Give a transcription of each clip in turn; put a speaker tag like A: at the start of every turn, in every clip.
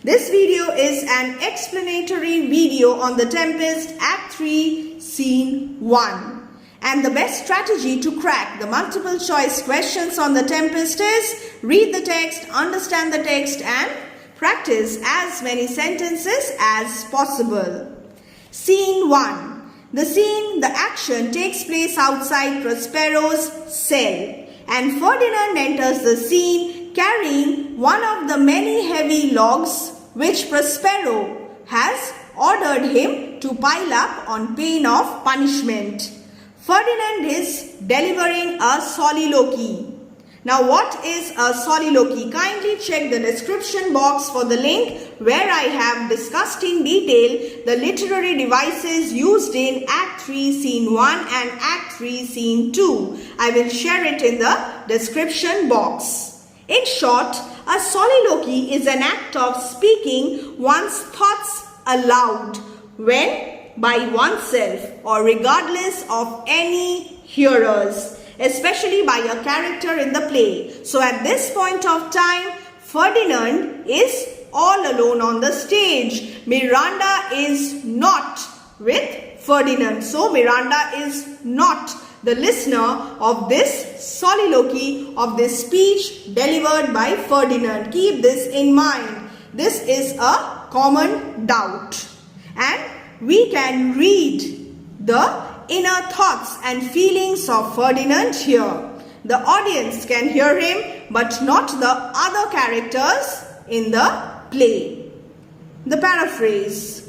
A: This video is an explanatory video on the Tempest Act 3, Scene 1. And the best strategy to crack the multiple choice questions on the Tempest is read the text, understand the text and practice as many sentences as possible. Scene 1. The action takes place outside Prospero's cell and Ferdinand enters the scene carrying one of the many heavy logs which Prospero has ordered him to pile up on pain of punishment. Ferdinand is delivering a soliloquy. Now what is a soliloquy? Kindly check the description box for the link where I have discussed in detail the literary devices used in Act 3 Scene 1 and Act 3 Scene 2. I will share it in the description box. In short, a soliloquy is an act of speaking one's thoughts aloud when by oneself or regardless of any hearers, especially by a character in the play. So at this point of time, Ferdinand is all alone on the stage. Miranda is not with Ferdinand. So Miranda is not the listener of this soliloquy, of this speech delivered by Ferdinand. Keep this in mind. This is a common doubt. And we can read the inner thoughts and feelings of Ferdinand here. The audience can hear him but not the other characters in the play. The paraphrase.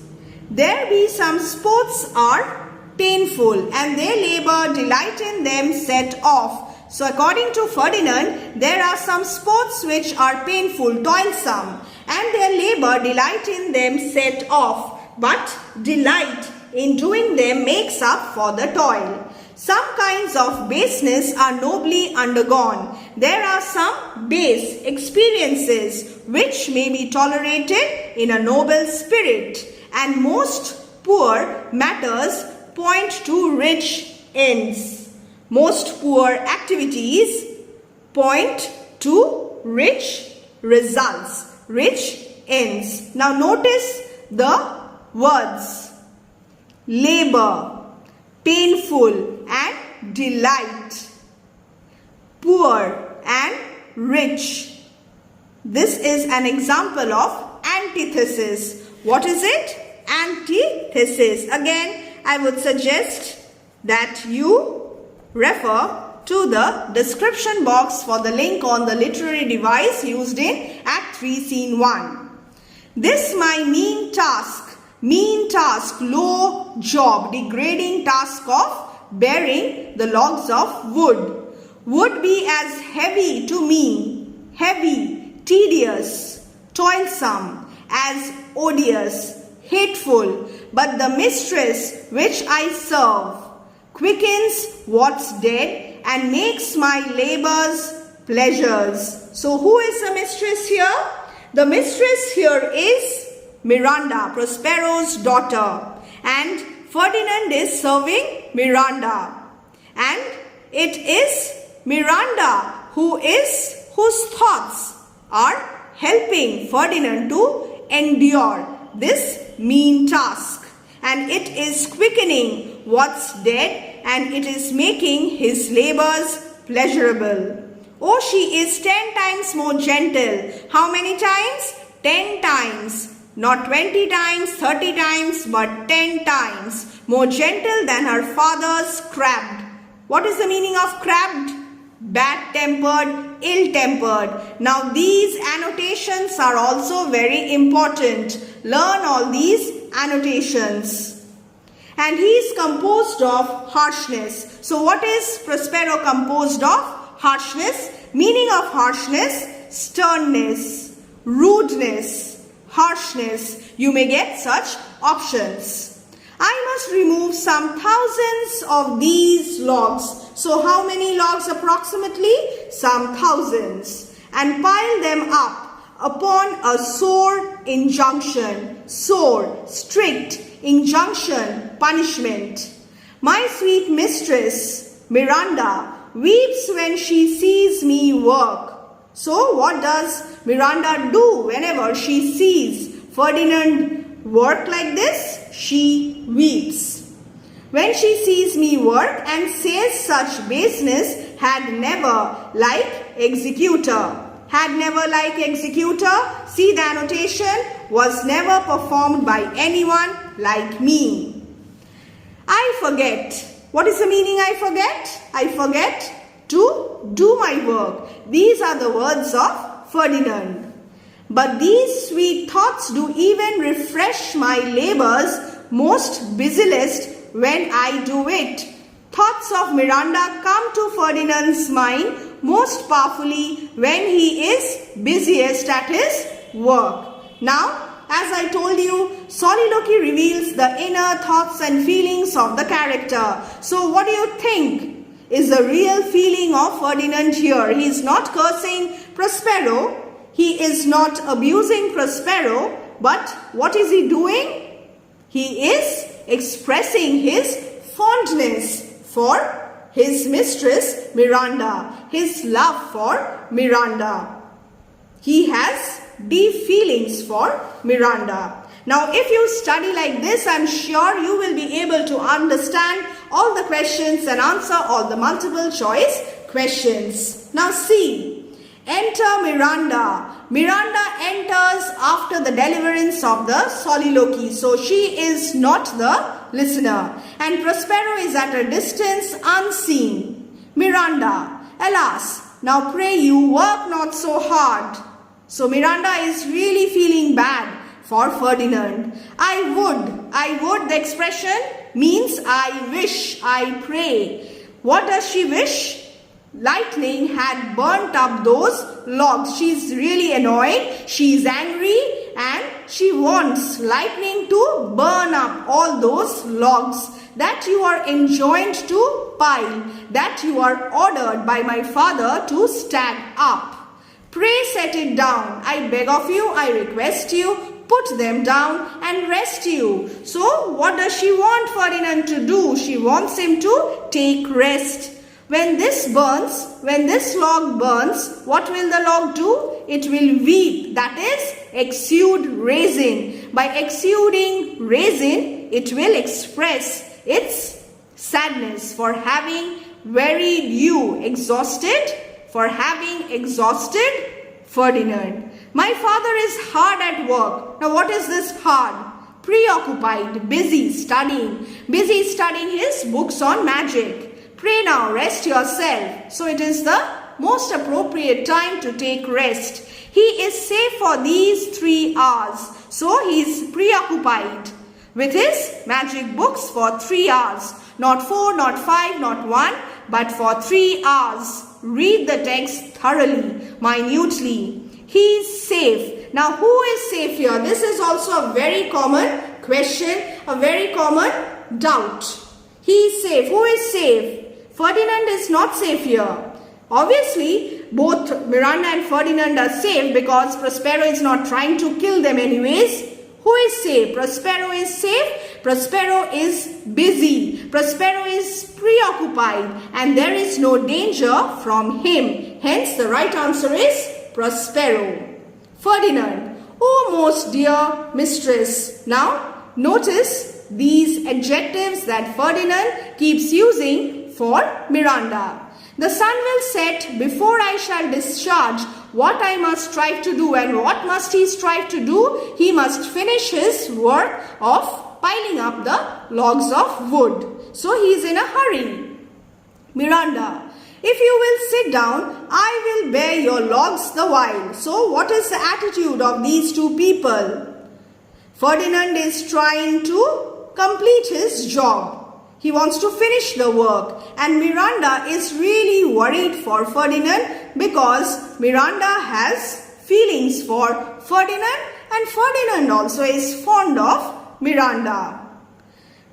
A: There be some sports are painful and their labor delight in them set off. So according to Ferdinand, there are some sports which are painful, toilsome, and their labor delight in them set off, but delight in doing them makes up for the toil. Some kinds of baseness are nobly undergone. There are some base experiences which may be tolerated in a noble spirit, and most poor matters point to rich ends. Most poor activities point to rich results, rich ends. Now notice the words labor, painful and delight, poor and rich. This is an example of antithesis. What is it? Antithesis. Again, I would suggest that you refer to the description box for the link on the literary device used in Act 3 Scene 1. This my mean task, low job, degrading task of bearing the logs of wood, would be as heavy to me, heavy, tedious, toilsome, as odious, hateful, but the mistress which I serve quickens what's dead and makes my labors pleasures. So who is the mistress here? The mistress here is Miranda, Prospero's daughter, and Ferdinand is serving Miranda, and it is Miranda whose thoughts are helping Ferdinand to endure this mean task, and it is quickening what's dead and it is making his labors pleasurable. Oh, she is 10 times more gentle. How many times? 10 times. Not 20 times, 30 times, but 10 times more gentle than her father's crabbed. What is the meaning of crabbed? Bad-tempered, ill-tempered. Now these annotations are also very important. Learn all these annotations. And he is composed of harshness. So what is Prospero composed of? Harshness. Meaning of harshness, sternness, rudeness, harshness. You may get such options. I must remove some thousands of these logs. So how many logs approximately? Some thousands. And pile them up upon a sore injunction. Sore, strict, injunction, punishment. My sweet mistress, Miranda, weeps when she sees me work. So what does Miranda do whenever she sees Ferdinand work like this? She weeps. When she sees me work and says such baseness, had never like executor. Had never like executor. See the annotation. Was never performed by anyone like me. I forget. What is the meaning I forget? I forget to do my work. These are the words of Ferdinand. But these sweet thoughts do even refresh my labors most busiest when I do it. Thoughts of Miranda come to Ferdinand's mind most powerfully when he is busiest at his work. Now, as I told you, soliloquy reveals the inner thoughts and feelings of the character. So what do you think is the real feeling of Ferdinand here? He is not cursing Prospero. He is not abusing Prospero. But what is he doing? He is expressing his fondness for his mistress Miranda. His love for Miranda. He has deep feelings for Miranda. Now, if you study like this, I'm sure you will be able to understand all the questions and answer all the multiple choice questions. Now, see. Enter Miranda. Miranda enters after the deliverance of the soliloquy. So, she is not the listener. And Prospero is at a distance unseen. Miranda, alas, now pray you work not so hard. So Miranda is really feeling bad for Ferdinand. I would, the expression means I wish, I pray. What does she wish? Lightning had burnt up those logs. She's really annoyed. She's angry and she wants lightning to burn up all those logs that you are enjoined to pile, that you are ordered by my father to stack up. Pray set it down. I beg of you, I request you, put them down and rest you. So what does she want Ferdinand to do? She wants him to take rest. When this log burns, what will the log do? It will weep, that is, exude resin. By exuding resin, it will express its sadness for having wearied you, exhausted, for having exhausted Ferdinand. My father is hard at work. Now what is this hard? Preoccupied, busy studying his books on magic. Pray now, rest yourself. So it is the most appropriate time to take rest. He is safe for these 3 hours. So he is preoccupied with his magic books for 3 hours. Not 4, not 5, not 1, but for 3 hours. Read the text thoroughly, minutely. He is safe. Now, who is safe here? This is also a very common question, a very common doubt. He is safe. Who is safe? Ferdinand is not safe here. Obviously, both Miranda and Ferdinand are safe because Prospero is not trying to kill them anyways. Who is safe? Prospero is safe. Prospero is busy. Prospero is preoccupied and there is no danger from him. Hence, the right answer is Prospero. Ferdinand, oh most dear mistress. Now, notice these adjectives that Ferdinand keeps using for Miranda. The sun will set before I shall discharge what I must strive to do. And what must he strive to do? He must finish his work of piling up the logs of wood. So he is in a hurry. Miranda, if you will sit down, I will bear your logs the while. So what is the attitude of these two people? Ferdinand is trying to complete his job. He wants to finish the work, and Miranda is really worried for Ferdinand because Miranda has feelings for Ferdinand and Ferdinand also is fond of Miranda.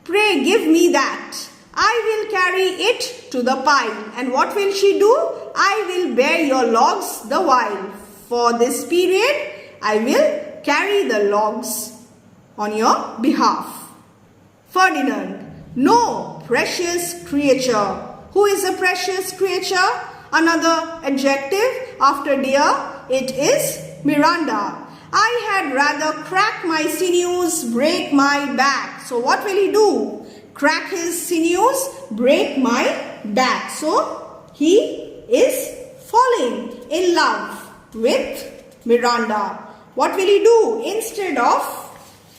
A: Pray give me that. I will carry it to the pile. And what will she do? I will bear your logs the while. For this period, I will carry the logs on your behalf. Ferdinand. No, precious creature. Who is a precious creature? Another adjective. After dear, it is Miranda. I had rather crack my sinews, break my back. So what will he do? Crack his sinews, break my back. So he is falling in love with Miranda. What will he do? Instead of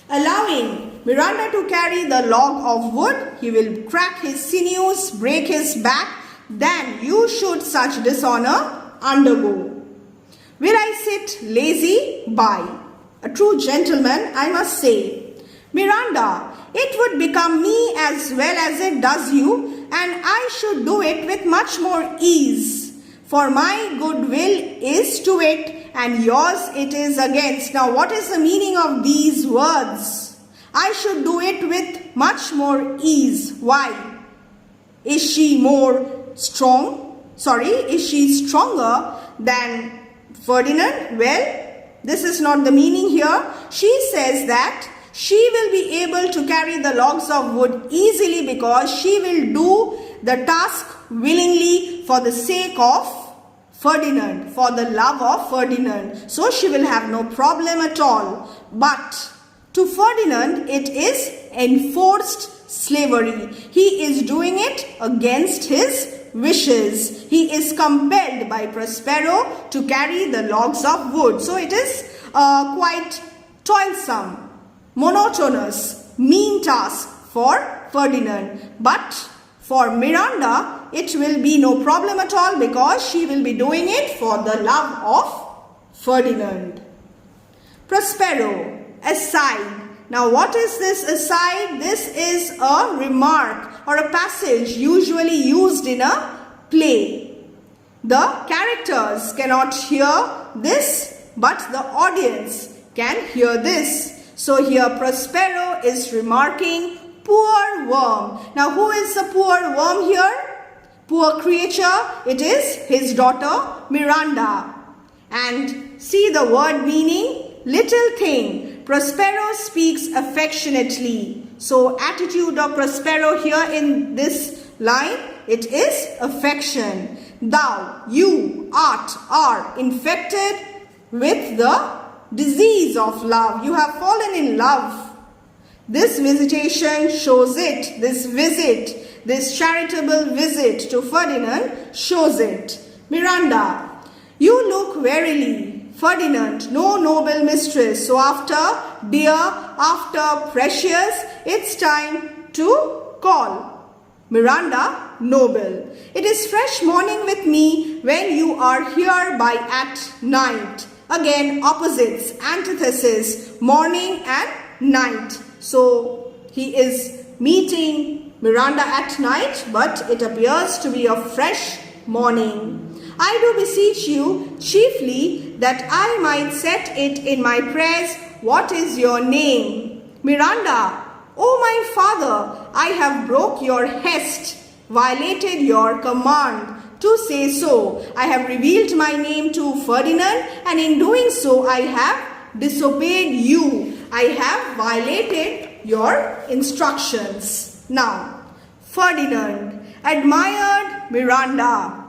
A: allowing Miranda to carry the log of wood, he will crack his sinews, break his back. Then you should such dishonor undergo. Will I sit lazy by? A true gentleman, I must say. Miranda, it would become me as well as it does you, and I should do it with much more ease. For my good will is to it, and yours it is against. Now, what is the meaning of these words? I should do it with much more ease. Why? Is she more strong? Is she stronger than Ferdinand? Well, this is not the meaning here. She says that she will be able to carry the logs of wood easily because she will do the task willingly for the sake of Ferdinand, for the love of Ferdinand. So she will have no problem at all. But to Ferdinand, it is enforced slavery. He is doing it against his wishes. He is compelled by Prospero to carry the logs of wood. So it is quite toilsome, monotonous, mean task for Ferdinand. But for Miranda, it will be no problem at all because she will be doing it for the love of Ferdinand. Prospero, aside. Now what is this aside? This is a remark or a passage usually used in a play. The characters cannot hear this, but the audience can hear this. So here Prospero is remarking, poor worm. Now who is the poor worm here? Poor creature. It is his daughter Miranda. And see the word meaning, little thing. Prospero speaks affectionately. So attitude of Prospero here in this line, it is affection. Thou, you, are infected with the disease of love. You have fallen in love. This visitation shows it. This visit, this charitable visit to Ferdinand shows it. Miranda, you look wearily. Ferdinand, no noble mistress. So after dear, after precious, it's time to call Miranda noble. It is fresh morning with me when you are here by at night. Again, opposites, antithesis, morning and night. So he is meeting Miranda at night, but it appears to be a fresh morning. I do beseech you chiefly that I might set it in my prayers. What is your name? Miranda, O my father, I have broke your hest, violated your command to say so. I have revealed my name to Ferdinand, and in doing so I have disobeyed you. I have violated your instructions. Now, Ferdinand admired Miranda.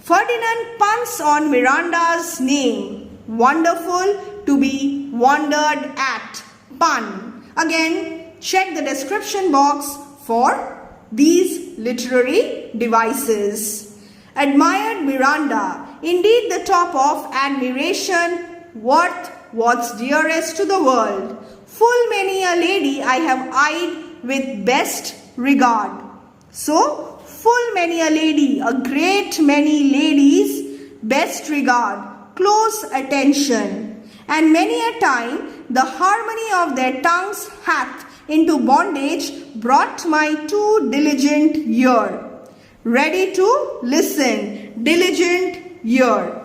A: Ferdinand puns on Miranda's name. Wonderful, to be wondered at. Pun. Again, check the description box for these literary devices. Admired Miranda. Indeed, the top of admiration, worth what's dearest to the world. Full many a lady I have eyed with best regard. So, full many a lady, a great many ladies, best regard, close attention. And many a time the harmony of their tongues hath into bondage brought my too diligent ear. Ready to listen, diligent ear.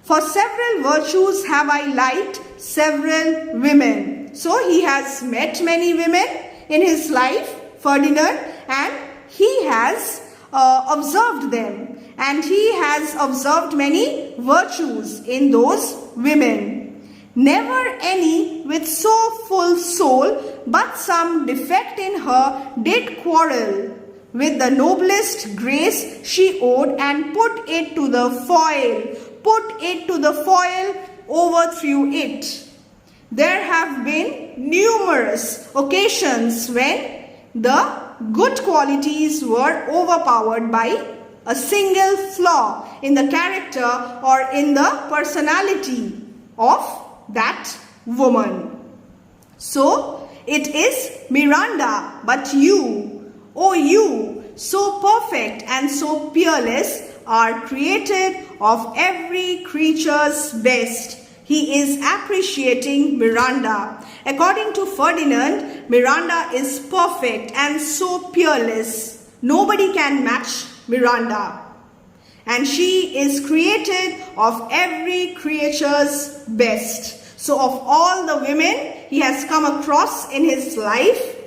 A: For several virtues have I liked several women. So he has met many women in his life, Ferdinand, and he has observed them, and he has observed many virtues in those women. Never any with so full soul, but some defect in her did quarrel with the noblest grace she owed, and put it to the foil. put it to the foil, overthrew it. There have been numerous occasions when the good qualities were overpowered by a single flaw in the character or in the personality of that woman. So, it is Miranda, but you, oh you, so perfect and so peerless, are created of every creature's best. He is appreciating Miranda. According to Ferdinand, Miranda is perfect and so peerless. Nobody can match Miranda. And she is created of every creature's best. So of all the women he has come across in his life,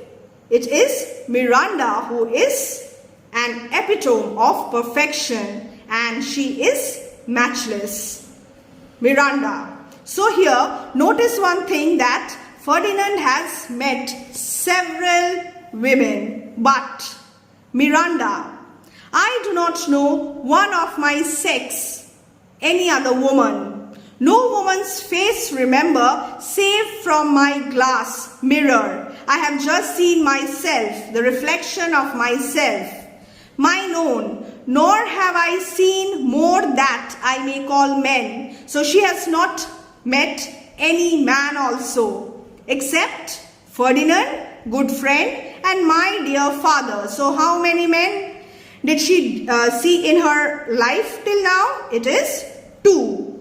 A: it is Miranda who is an epitome of perfection, and she is matchless. Miranda. So here, notice one thing, that Ferdinand has met several women, but Miranda, I do not know one of my sex, any other woman. No woman's face remember, save from my glass mirror. I have just seen myself, the reflection of myself, mine own, nor have I seen more that I may call men. So she has not met any man also, except Ferdinand, good friend, and my dear father. So how many men did she see in her life till now? It is 2.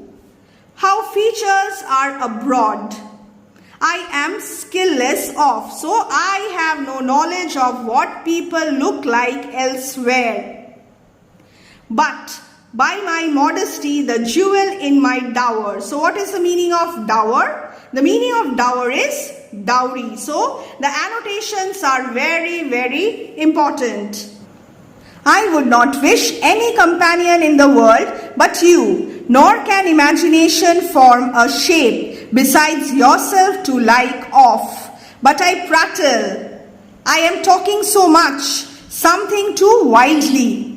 A: How features are abroad, I am skillless of. So I have no knowledge of what people look like elsewhere. But by my modesty, the jewel in my dower. So what is the meaning of dower? The meaning of dower is dowry. So the annotations are very, very important. I would not wish any companion in the world but you, nor can imagination form a shape besides yourself to like of. But I prattle, I am talking so much, something too wildly.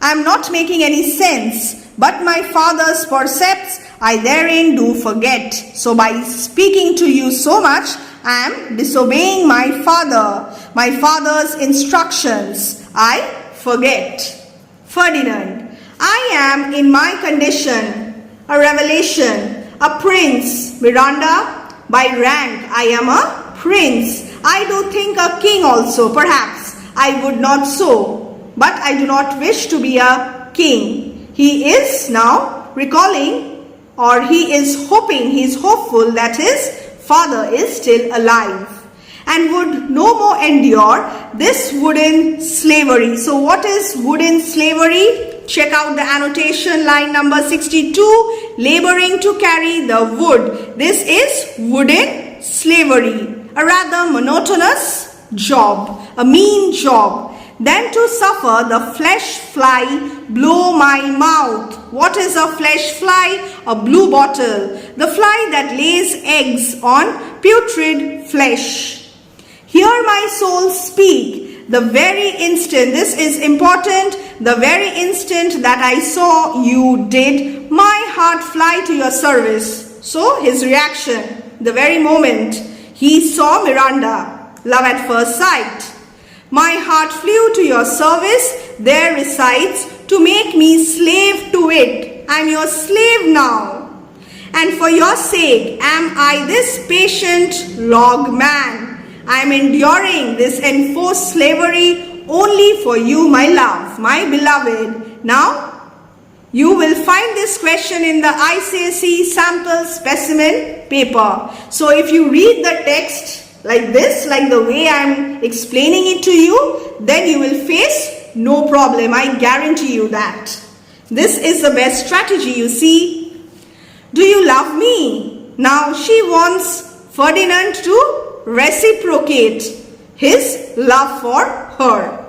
A: I am not making any sense, but my father's percepts I therein do forget. So by speaking to you so much, I am disobeying my father's instructions. I forget. Ferdinand, I am in my condition, a revelation, a prince. Miranda, by rank I am a prince. I do think a king also, perhaps. I would not so. But I do not wish to be a king. He is now recalling, or he is hoping, he is hopeful that his father is still alive and would no more endure this wooden slavery. So what is wooden slavery? Check out the annotation, line number 62, laboring to carry the wood. This is wooden slavery, a rather monotonous job, a mean job. Then to suffer the flesh fly blow my mouth. What is a flesh fly? A blue bottle. The fly that lays eggs on putrid flesh. Hear my soul speak. The very instant, this is important, the very instant that I saw you did my heart fly to your service. So his reaction, the very moment he saw Miranda, love at first sight. My heart flew to your service, there resides, to make me slave to it. I am your slave now. And for your sake am I this patient log man. I am enduring this enforced slavery only for you, my love, my beloved. Now, you will find this question in the ICSE sample specimen paper. So if you read the text like this, like the way I am explaining it to you, then you will face no problem. I guarantee you that. This is the best strategy, you see. Do you love me? Now she wants Ferdinand to reciprocate his love for her.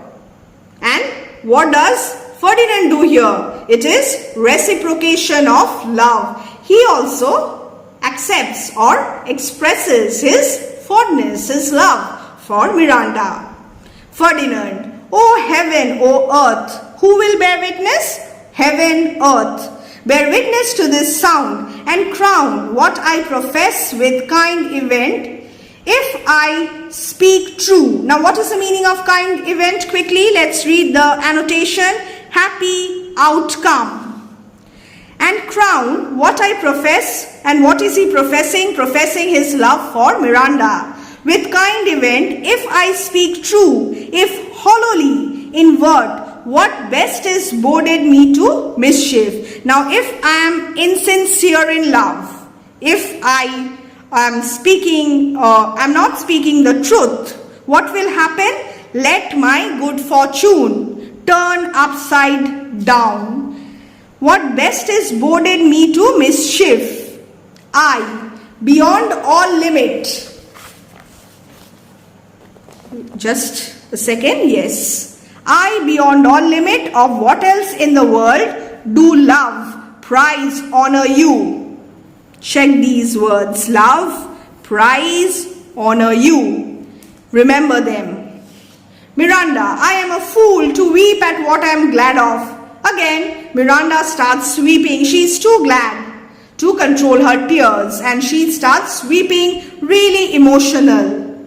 A: And what does Ferdinand do here? It is reciprocation of love. He also accepts or expresses his fondness, his love for Miranda. Ferdinand, O heaven, O earth, who will bear witness? Heaven, earth. Bear witness to this sound and crown what I profess with kind event. If I speak true. Now what is the meaning of kind event? Quickly, let's read the annotation. Happy outcome. And crown what I profess. And what is he professing? Professing his love for Miranda. With kind event, if I speak true, if hollowly in word, what best is boded me to mischief. Now if I am insincere in love, if I am not speaking the truth, what will happen? Let my good fortune turn upside down. What best is boded me to mischief. I, beyond all limit. Just a second, yes. I, beyond all limit of what else in the world, do love, prize, honor you. Check these words. Love, prize, honor you. Remember them. Miranda, I am a fool to weep at what I am glad of. Again, Miranda starts weeping. She is too glad to control her tears and she starts weeping, really emotional.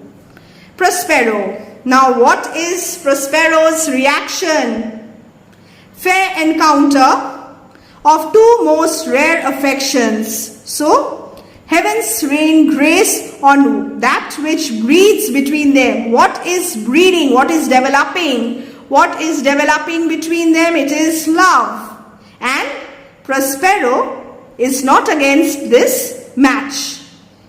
A: Prospero. Now what is Prospero's reaction? Fair encounter of two most rare affections. So, heavens rain grace on that which breeds between them. What is breeding? What is developing? What is developing between them? It is love. And Prospero is not against this match.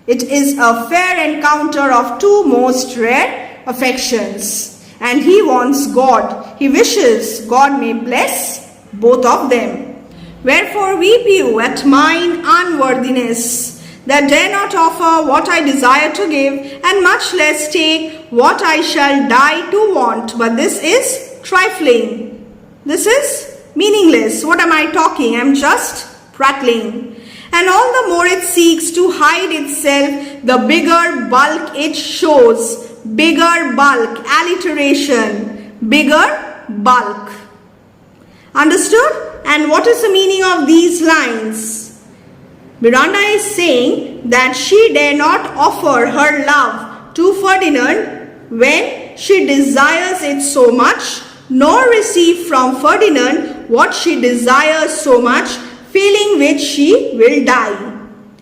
A: It is a fair encounter of two most rare affections. And he wants God. He wishes God may bless both of them. Wherefore weep you at mine unworthiness, that dare not offer what I desire to give, and much less take what I shall die to want. But this is trifling. This is meaningless. What am I talking? I am just prattling. And all the more it seeks to hide itself, the bigger bulk it shows. Bigger bulk, alliteration, bigger bulk. Understood? And what is the meaning of these lines? Miranda is saying that she dare not offer her love to Ferdinand when she desires it so much, nor receive from Ferdinand what she desires so much, feeling which she will die.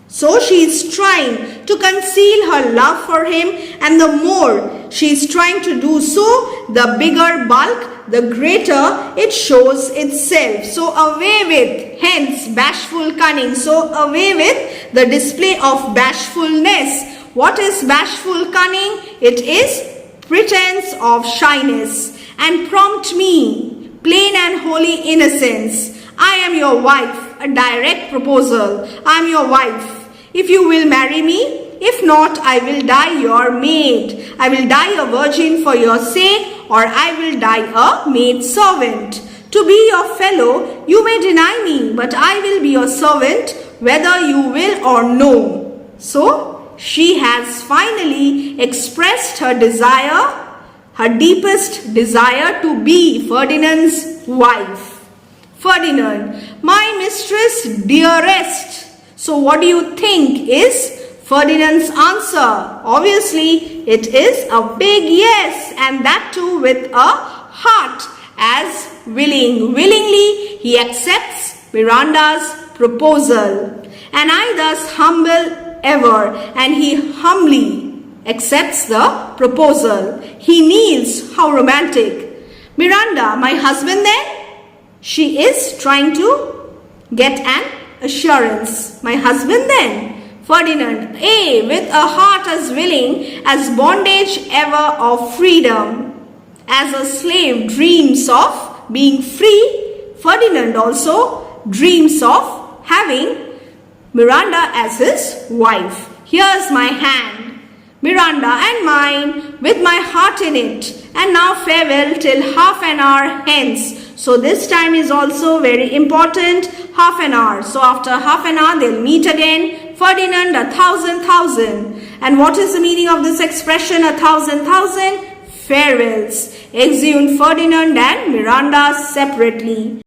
A: So she is trying to conceal her love for him, and the more she is trying to do so, the bigger bulk, the greater it shows itself. So away with, hence bashful cunning. So away with the display of bashfulness. What is bashful cunning? It is pretense of shyness. And prompt me, plain and holy innocence. I am your wife, a direct proposal. I am your wife. If you will marry me, if not, I will die your maid. I will die a virgin for your sake, or I will die a maid servant. To be your fellow, you may deny me, but I will be your servant, whether you will or no. So, she has finally expressed her desire, her deepest desire to be Ferdinand's wife. Ferdinand, my mistress, dearest. So what do you think is Ferdinand's answer? Obviously, it is a big yes, and that too with a heart as willing. Willingly, he accepts Miranda's proposal. And I thus humble ever, and he humbly accepts the proposal. He kneels, how romantic. Miranda, my husband then? She is trying to get an assurance. My husband then? Ferdinand, with a heart as willing as bondage ever of freedom. As a slave dreams of being free, Ferdinand also dreams of having Miranda as his wife. Here's my hand, Miranda and mine, with my heart in it. And now farewell till half an hour hence. So this time is also very important, half an hour. So after half an hour, they'll meet again. Ferdinand, 1,000,000. And what is the meaning of this expression, 1,000,000? Farewells. Exeunt Ferdinand and Miranda separately.